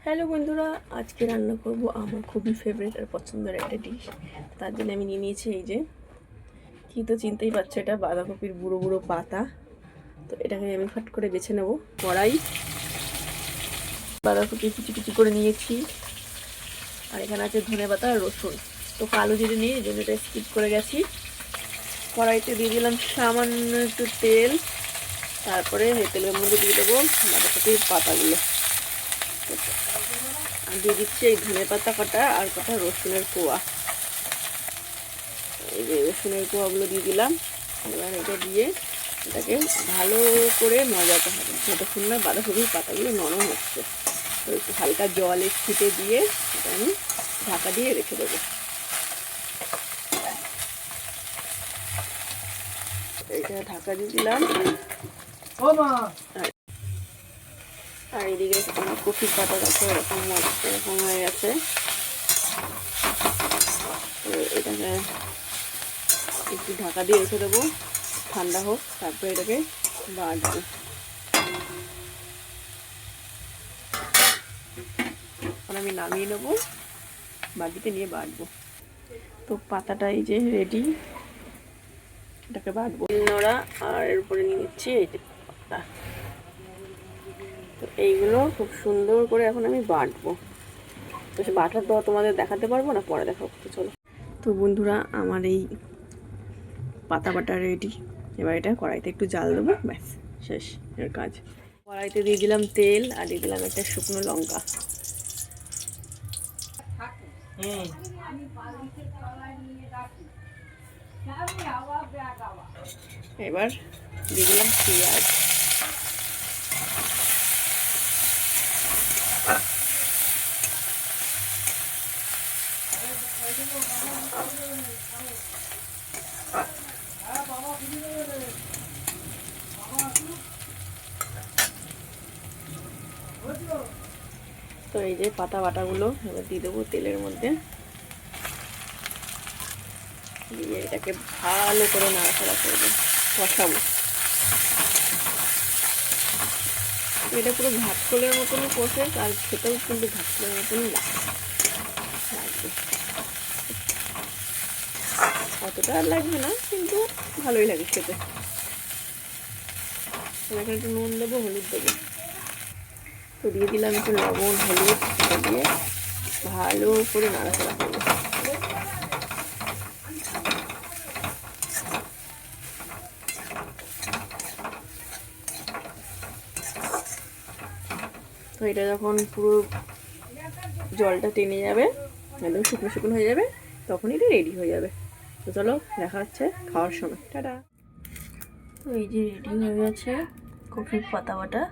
Hello বন্ধুরা, আজকে রান্না করব আমার খুবই ফেভারিট আর পছন্দের একটা ডিশ। তার জন্য আমি নিয়ে নিয়েছি এই যে কি, তো চিনতেই পারছো, এটা বাঁধাকপির বুড়ো বুড়ো পাতা। তো এটাকে আমি ফাট করে বেছে নেব। কড়াই, বাঁধাকপি কুচি কুচি করে নিয়েছি, আর এখানে আছে ধনেপাতা আর রসুন। তো কালো জিরে নিয়ে এই জন্য এটা স্কিপ করে গেছি। কড়াইতে দিয়ে দিলাম সামান্য একটু তেল, তারপরে এই তেলের মধ্যে দিয়ে দেবো বাঁধাকপির পাতাগুলো, আর দিয়ে দিচ্ছি এই ধনেপাতা কটা আর কটা রসুনের কোয়া। এই যে রসুনের কোয়াগুলো দিয়ে দিলাম। এবার এটা দিয়ে এটাকে ভালো করে মজাতে হবে যতক্ষণ না বাঁধাকপির পাতাগুলো নরম হচ্ছে। তো একটু হালকা জলে ছিটে দিয়ে এটা আমি ঢাকা দিয়ে রেখে দেবো। এটা ঢাকা দিয়ে দিলাম। আর এদিকে আমার কপির পাতা দেখো এরকম হয়ে গেছে। তো এটাকে একটু ঢাকা দিয়ে রেখে দেবো, ঠান্ডা হোক, তারপরে এটাকে বাটবো। এখন আমি নামিয়ে নেবো, বাটিতে নিয়ে বাটবো। তো পাতাটা এই যে রেডি, এটাকে বাটবো। নোড়া আর এর উপরে নিয়ে নিচ্ছি এই যে পাতা। তো এইগুলো খুব সুন্দর করে এখন আমি বাটবো। তো সে বাটার তো তোমাদের দেখাতে পারবো না, পরে দেখাবো। তো চলো। তো বন্ধুরা, আমার এই পাতা বাটা রেডি। এবার এটা কড়াইতে একটু জাল দেবো, ব্যাস শেষ এর কাজ। কড়াইতে দিয়ে দিলাম তেল আর দিয়ে দিলাম একটা শুকনো লঙ্কা। এবার দিয়ে দিলাম পেঁয়াজ। তো এই যে পাতা বাটাগুলো এবার দিয়ে দেবো তেলের মধ্যে, দিয়ে এটাকে ভালো করে নাড়াচাড়া করবো, কষাবো। এটা পুরো ভাতকলের মতনই কষে, আর খেতেও কিন্তু ভাতকলের মতনই লাগবে। অতটা আর লাগবে না, কিন্তু ভালোই লাগে খেতে। এখানে একটু নুন দেবো, হলুদ দেবো। তো দিয়ে দিলাম একটু লবণ, হলুদ, এটা দিয়ে ভালো করে নাড়াচাড়া করবো। তো এটা যখন পুরো জলটা টেনে যাবে, একদম শুকনো শুকনো হয়ে যাবে, তখন এটা রেডি হয়ে যাবে। তো চলো দেখা হচ্ছে খাওয়ার সময়। টাটা। তো এই যে রেডি হয়ে গেছে কপির পাতা বাটা।